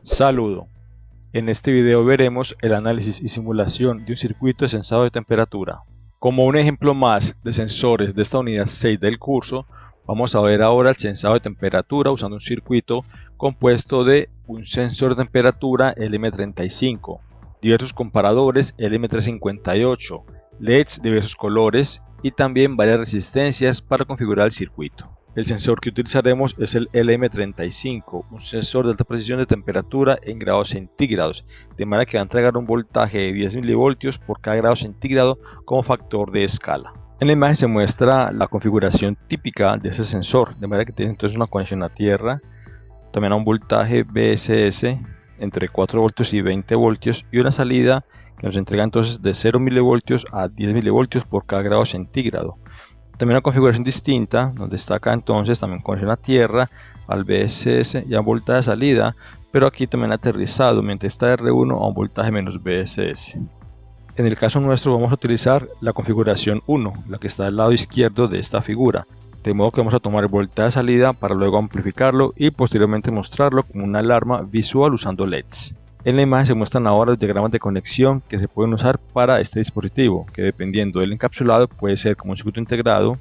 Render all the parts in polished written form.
Saludo. En este video veremos el análisis y simulación de un circuito de sensado de temperatura. Como un ejemplo más de sensores de esta unidad 6 del curso, vamos a ver ahora el sensado de temperatura usando un circuito compuesto de un sensor de temperatura LM35, diversos comparadores LM358, LEDs de diversos colores y también varias resistencias para configurar el circuito. El sensor que utilizaremos es el LM35, un sensor de alta precisión de temperatura en grados centígrados, de manera que va a entregar un voltaje de 10 mV por cada grado centígrado como factor de escala. En la imagen se muestra la configuración típica de ese sensor, de manera que tiene entonces una conexión a tierra, también a un voltaje VSS entre 4 voltios y 20 voltios y una salida que nos entrega entonces de 0 mV a 10 mV por cada grado centígrado. También una configuración distinta, nos destaca entonces también conexión a tierra, al VSS y a voltaje de salida, pero aquí también aterrizado mediante esta R1 a un voltaje menos VSS. En el caso nuestro vamos a utilizar la configuración 1, la que está al lado izquierdo de esta figura, de modo que vamos a tomar el voltaje de salida para luego amplificarlo y posteriormente mostrarlo como una alarma visual usando LEDs. En la imagen se muestran ahora los diagramas de conexión que se pueden usar para este dispositivo, que dependiendo del encapsulado puede ser como un circuito integrado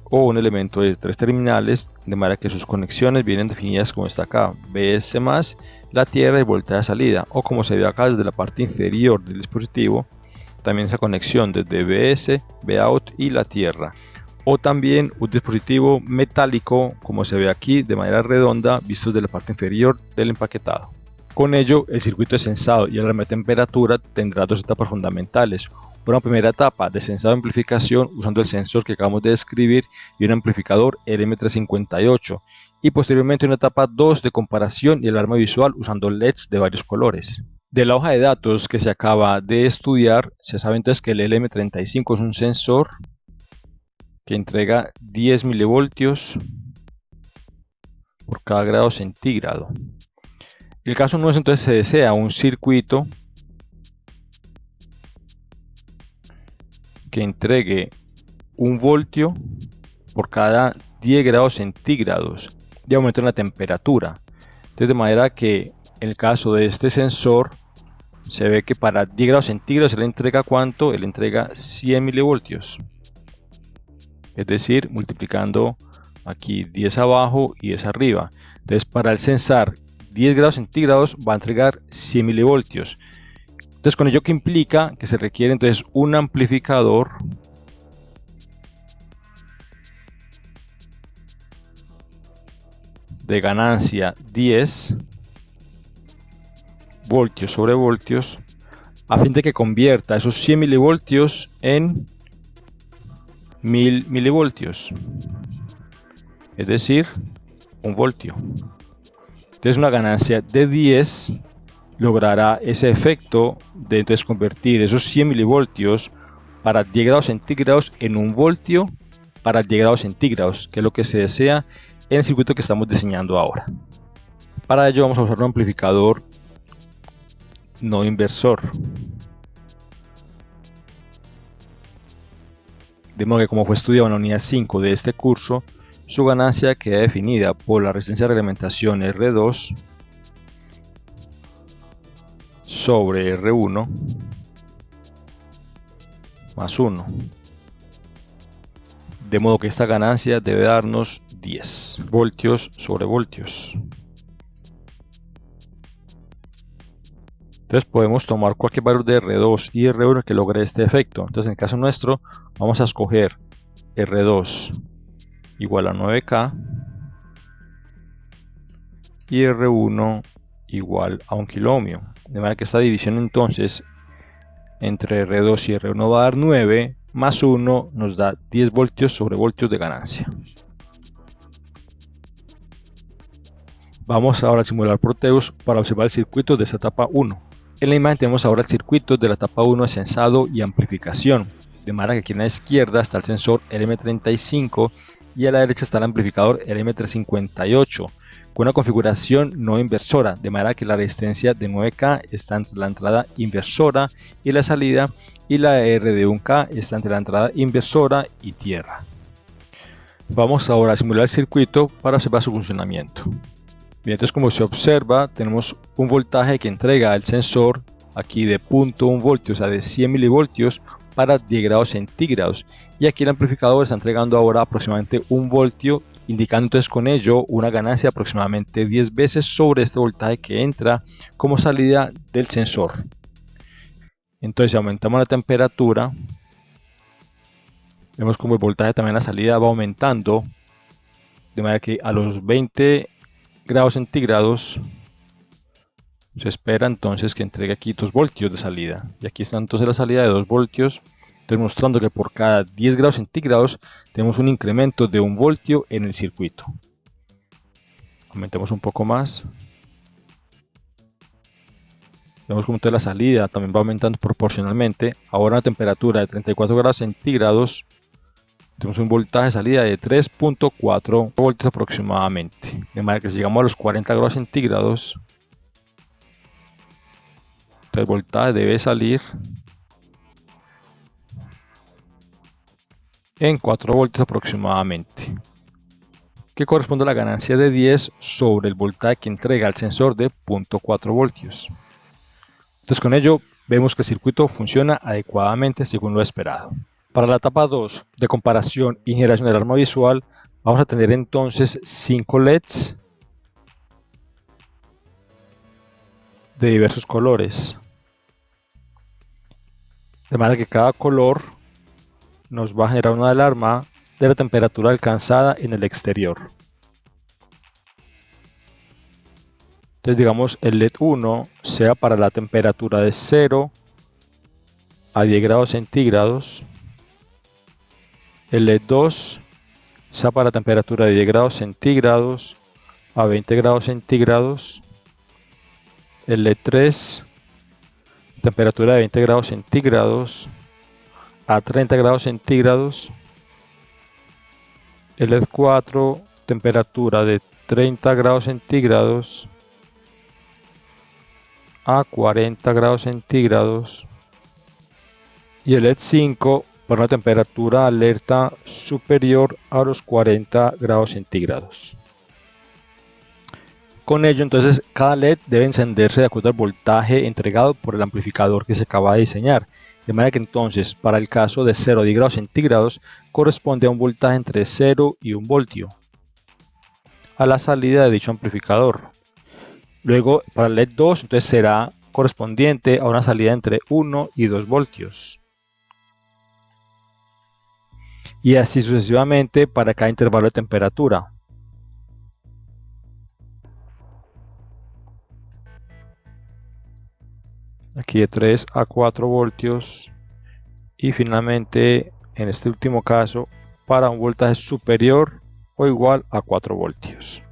o un elemento de 3 terminales, de manera que sus conexiones vienen definidas como está acá: VS más la tierra y voltaje de salida, o como se ve acá desde la parte inferior del dispositivo, también esa conexión desde VS, Vout y la tierra. O también un dispositivo metálico como se ve aquí de manera redonda visto desde la parte inferior del empaquetado. Con ello, el circuito de sensado y alarma de temperatura tendrá dos etapas fundamentales. Una primera etapa de sensado de amplificación usando el sensor que acabamos de describir y un amplificador LM358, y posteriormente una etapa 2 de comparación y alarma visual usando LEDs de varios colores. De la hoja de datos que se acaba de estudiar, se sabe entonces que el LM35 es un sensor que entrega 10 mV por cada grado centígrado. En el caso nuestro entonces se desea un circuito que entregue 1 voltio por cada 10 grados centígrados de aumento en la temperatura. Entonces, de manera que en el caso de este sensor se ve que para 10 grados centígrados él entrega ¿cuánto? Él entrega 100 milivoltios. Es decir, multiplicando aquí 10 abajo y 10 arriba. Entonces, para el sensar 10 grados centígrados va a entregar 100 milivoltios. Entonces, con ello que implica que se requiere entonces un amplificador de ganancia 10 voltios sobre voltios a fin de que convierta esos 100 milivoltios en 1000 milivoltios, es decir, 1 voltio. Entonces una ganancia de 10 logrará ese efecto de entonces convertir esos 100 milivoltios para 10 grados centígrados en 1 voltio para 10 grados centígrados, que es lo que se desea en el circuito que estamos diseñando ahora. Para ello vamos a usar un amplificador no inversor, de modo que, como fue estudiado en la unidad 5 de este curso, su ganancia queda definida por la resistencia de reglamentación R2 sobre R1 más 1, de modo que esta ganancia debe darnos 10 voltios sobre voltios. Entonces podemos tomar cualquier valor de R2 y R1 que logre este efecto. Entonces, en el caso nuestro vamos a escoger R2 igual a 9K y R1 igual a 1 kiloohmio. De manera que esta división entonces entre R2 y R1 va a dar 9 más 1 nos da 10 voltios sobre voltios de ganancia. Vamos ahora a simular Proteus para observar el circuito de esta etapa 1. En la imagen tenemos ahora el circuito de la etapa 1 de sensado y amplificación. De manera que aquí a la izquierda está el sensor LM35 y a la derecha está el amplificador LM358 con una configuración no inversora, de manera que la resistencia de 9K está entre la entrada inversora y la salida, y la R de 1K está entre la entrada inversora y tierra. Vamos ahora a simular el circuito para observar su funcionamiento. Bien, entonces como se observa, tenemos un voltaje que entrega el sensor aquí de 0.1 voltios a de 100 milivoltios para 10 grados centígrados, y aquí el amplificador está entregando ahora aproximadamente 1 voltio, indicando entonces con ello una ganancia de aproximadamente 10 veces sobre este voltaje que entra como salida del sensor. Entonces si aumentamos la temperatura, vemos como el voltaje también a la salida va aumentando, de manera que a los 20 grados centígrados se espera entonces que entregue aquí 2 voltios de salida, y aquí está entonces la salida de 2 voltios, demostrando que por cada 10 grados centígrados tenemos un incremento de 1 voltio en el circuito. Aumentemos un poco más. Vemos como toda la salida también va aumentando proporcionalmente. Ahora a una temperatura de 34 grados centígrados tenemos un voltaje de salida de 3.4 voltios aproximadamente. De manera que si llegamos a los 40 grados centígrados, el voltaje debe salir en 4 voltios aproximadamente, que corresponde a la ganancia de 10 sobre el voltaje que entrega el sensor de 0.4 voltios. Entonces con ello vemos que el circuito funciona adecuadamente según lo esperado. Para la etapa 2 de comparación y generación de alarma visual, vamos a tener entonces 5 LEDs de diversos colores, de manera que cada color nos va a generar una alarma de la temperatura alcanzada en el exterior. Entonces digamos el LED 1 sea para la temperatura de 0 a 10 grados centígrados, el LED 2 sea para la temperatura de 10 grados centígrados a 20 grados centígrados, el LED 3 temperatura de 20 grados centígrados a 30 grados centígrados, el LED 4 temperatura de 30 grados centígrados a 40 grados centígrados, y el LED 5 para una temperatura alerta superior a los 40 grados centígrados. Con ello entonces cada LED debe encenderse de acuerdo al voltaje entregado por el amplificador que se acaba de diseñar, de manera que entonces para el caso de 0 a 10 grados centígrados corresponde a un voltaje entre 0 y 1 voltio a la salida de dicho amplificador. Luego para el LED 2 entonces será correspondiente a una salida entre 1 y 2 voltios. Y así sucesivamente para cada intervalo de temperatura. Aquí de 3 a 4 voltios. Y finalmente en este último caso para un voltaje superior o igual a 4 voltios.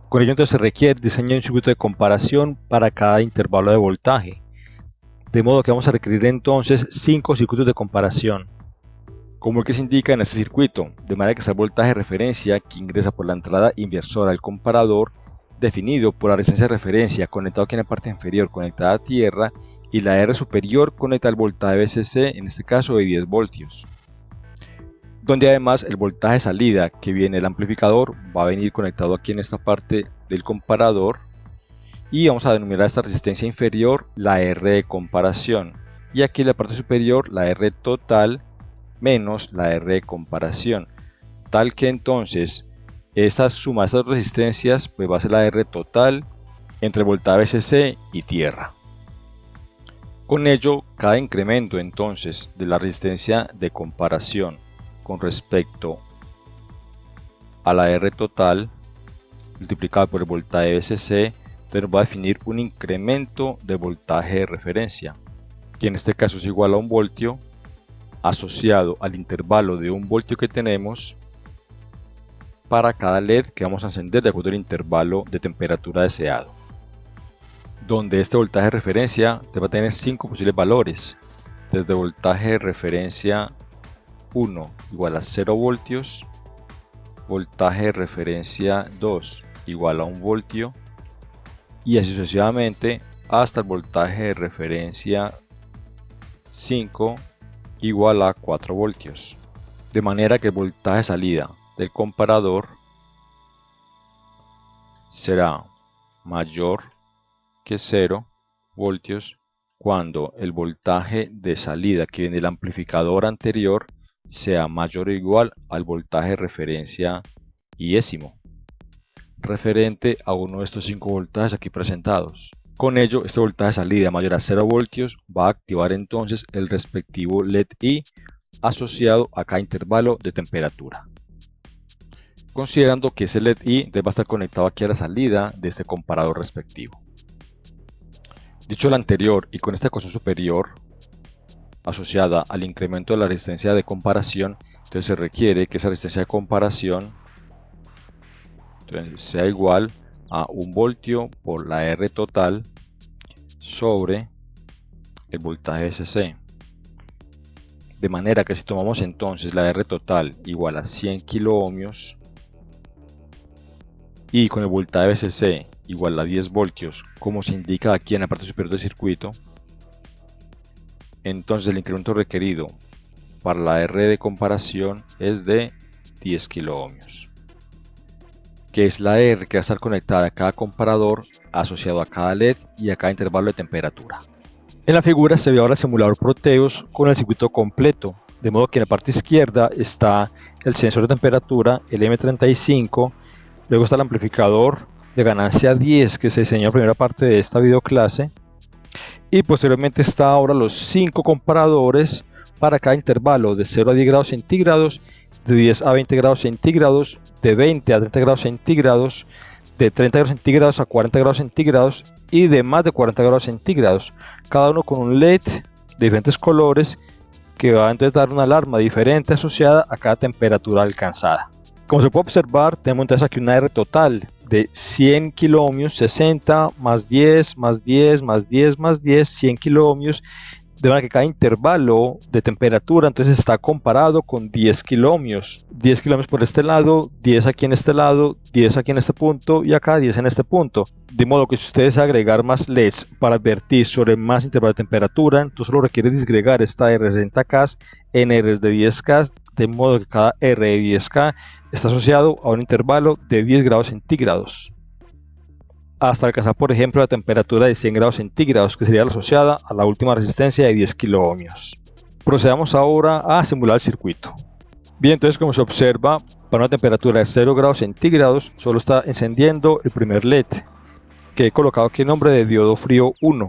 Con ello entonces se requiere diseñar un circuito de comparación para cada intervalo de voltaje, de modo que vamos a requerir entonces 5 circuitos de comparación, como el que se indica en este circuito, de manera que está el voltaje de referencia que ingresa por la entrada inversora del comparador, definido por la resistencia de referencia conectado aquí en la parte inferior conectada a tierra, y la R superior conectada al voltaje VCC, en este caso de 10 voltios. Donde además el voltaje de salida que viene del amplificador va a venir conectado aquí en esta parte del comparador, y vamos a denominar a esta resistencia inferior la R de comparación, y aquí en la parte superior la R total menos la R de comparación, tal que entonces esta suma de estas resistencias pues va a ser la R total entre el voltaje VCC y tierra. Con ello, cada incremento entonces de la resistencia de comparación con respecto a la R total multiplicado por el voltaje VCC, entonces nos va a definir un incremento de voltaje de referencia, que en este caso es igual a 1 voltio, asociado al intervalo de 1 voltio que tenemos para cada LED que vamos a encender de acuerdo al intervalo de temperatura deseado, donde este voltaje de referencia va a tener 5 posibles valores, desde voltaje de referencia 1 igual a 0 voltios, voltaje de referencia 2 igual a 1 voltio, y así sucesivamente hasta el voltaje de referencia 5 igual a 4 voltios, de manera que el voltaje de salida del comparador será mayor que 0 voltios cuando el voltaje de salida que viene del amplificador anterior sea mayor o igual al voltaje de referencia y décimo, referente a uno de estos 5 voltajes aquí presentados. Con ello, este voltaje de salida mayor a 0 voltios va a activar entonces el respectivo LED I asociado a cada intervalo de temperatura. Considerando que ese LED I va a estar conectado aquí a la salida de este comparador respectivo. Dicho lo anterior, y con esta ecuación superior asociada al incremento de la resistencia de comparación, entonces se requiere que esa resistencia de comparación sea igual a 1 voltio por la R total sobre el voltaje SC. De manera que si tomamos entonces la R total igual a 100 kilo ohmios y con el voltaje SC igual a 10 voltios, como se indica aquí en la parte superior del circuito, entonces el incremento requerido para la R de comparación es de 10 kilo ohmios, que es la R que va a estar conectada a cada comparador asociado a cada LED y a cada intervalo de temperatura. En la figura se ve ahora el simulador Proteus con el circuito completo, de modo que en la parte izquierda está el sensor de temperatura, el M35, luego está el amplificador de ganancia 10 que se diseñó en la primera parte de esta videoclase, y posteriormente está ahora los 5 comparadores para cada intervalo de 0 a 10 grados centígrados, de 10 a 20 grados centígrados, de 20 a 30 grados centígrados, de 30 grados centígrados a 40 grados centígrados y de más de 40 grados centígrados, cada uno con un LED de diferentes colores que va a entonces dar una alarma diferente asociada a cada temperatura alcanzada. Como se puede observar, tenemos entonces aquí una R total de 100 kilo ohmios, 60 más 10 más 10 más 10 más 10, 100 kilo ohmios, de manera que cada intervalo de temperatura entonces está comparado con 10 kilo ohmios. 10 kilo ohmios por este lado, 10 aquí en este lado, 10 aquí en este punto y acá 10 en este punto. De modo que si ustedes agregar más LEDs para advertir sobre más intervalos de temperatura, entonces solo requiere disgregar esta R de 60K en Rs de 10K, de modo que cada R de 10K está asociado a un intervalo de 10 grados centígrados, hasta alcanzar por ejemplo la temperatura de 100 grados centígrados, que sería la asociada a la última resistencia de 10 kilo ohmios. Procedamos ahora a simular el circuito. Bien, entonces como se observa, para una temperatura de 0 grados centígrados solo está encendiendo el primer LED, que he colocado aquí el nombre de diodo frío 1.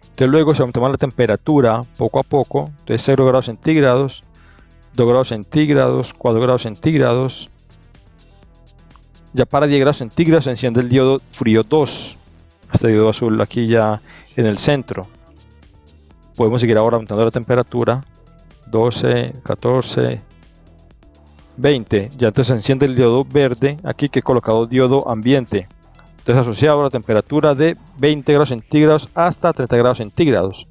Entonces luego se aumenta la temperatura poco a poco, de 0 grados centígrados, 2 grados centígrados, 4 grados centígrados. Ya para 10 grados centígrados se enciende el diodo frío 2, este diodo azul aquí ya en el centro. Podemos seguir ahora aumentando la temperatura, 12, 14, 20, ya entonces se enciende el diodo verde, aquí que he colocado diodo ambiente, entonces asociado a la temperatura de 20 grados centígrados hasta 30 grados centígrados.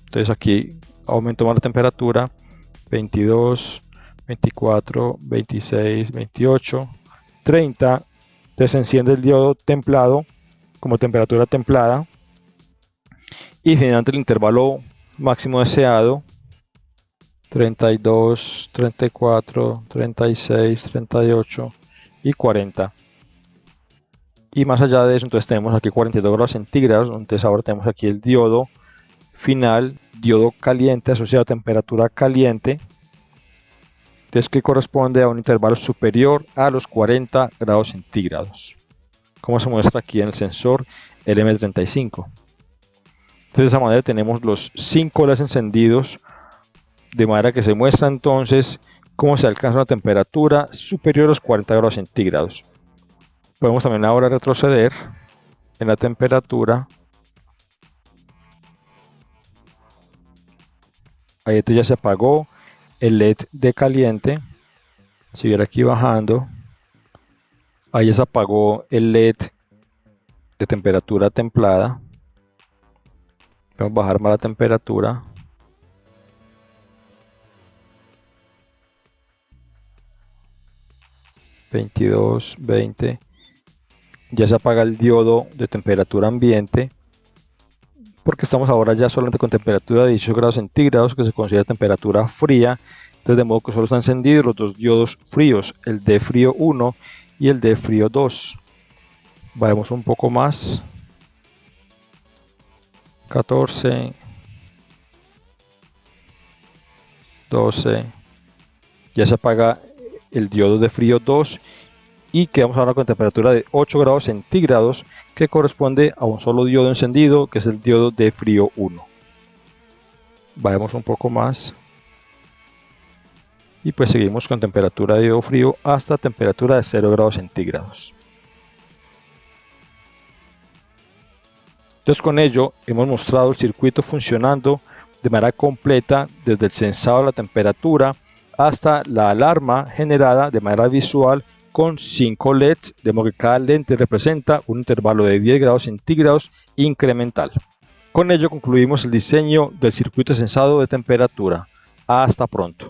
Entonces aquí aumento más la temperatura, 22, 24, 26, 28, 30, entonces se enciende el diodo templado como temperatura templada y finalmente el intervalo máximo deseado, 32, 34, 36, 38 y 40. Y más allá de eso, entonces tenemos aquí 42 grados centígrados, entonces ahora tenemos aquí el diodo final, diodo caliente asociado a temperatura caliente, entonces que corresponde a un intervalo superior a los 40 grados centígrados, como se muestra aquí en el sensor LM35. Entonces de esa manera tenemos los 5 LEDs encendidos, de manera que se muestra entonces cómo se alcanza una temperatura superior a los 40 grados centígrados. Podemos también ahora retroceder en la temperatura. Ahí esto ya se apagó el LED de caliente. Seguir aquí bajando. Ahí ya se apagó el LED de temperatura templada. Vamos a bajar más la temperatura. (22, 20). Ya se apaga el diodo de temperatura ambiente, porque estamos ahora ya solamente con temperatura de 18 grados centígrados, que se considera temperatura fría. Entonces de modo que solo están encendidos los dos diodos fríos, el D frío 1 y el D frío 2. Vayamos un poco más. 14, 12, ya se apaga el diodo de frío 2 y quedamos ahora con temperatura de 8 grados centígrados, que corresponde a un solo diodo encendido, que es el diodo de frío 1. Vayamos un poco más y pues seguimos con temperatura de diodo frío hasta temperatura de 0 grados centígrados. Entonces, con ello hemos mostrado el circuito funcionando de manera completa, desde el sensado de la temperatura hasta la alarma generada de manera visual con 5 LEDs, de modo que cada lente representa un intervalo de 10 grados centígrados incremental. Con ello concluimos el diseño del circuito sensado de temperatura. Hasta pronto.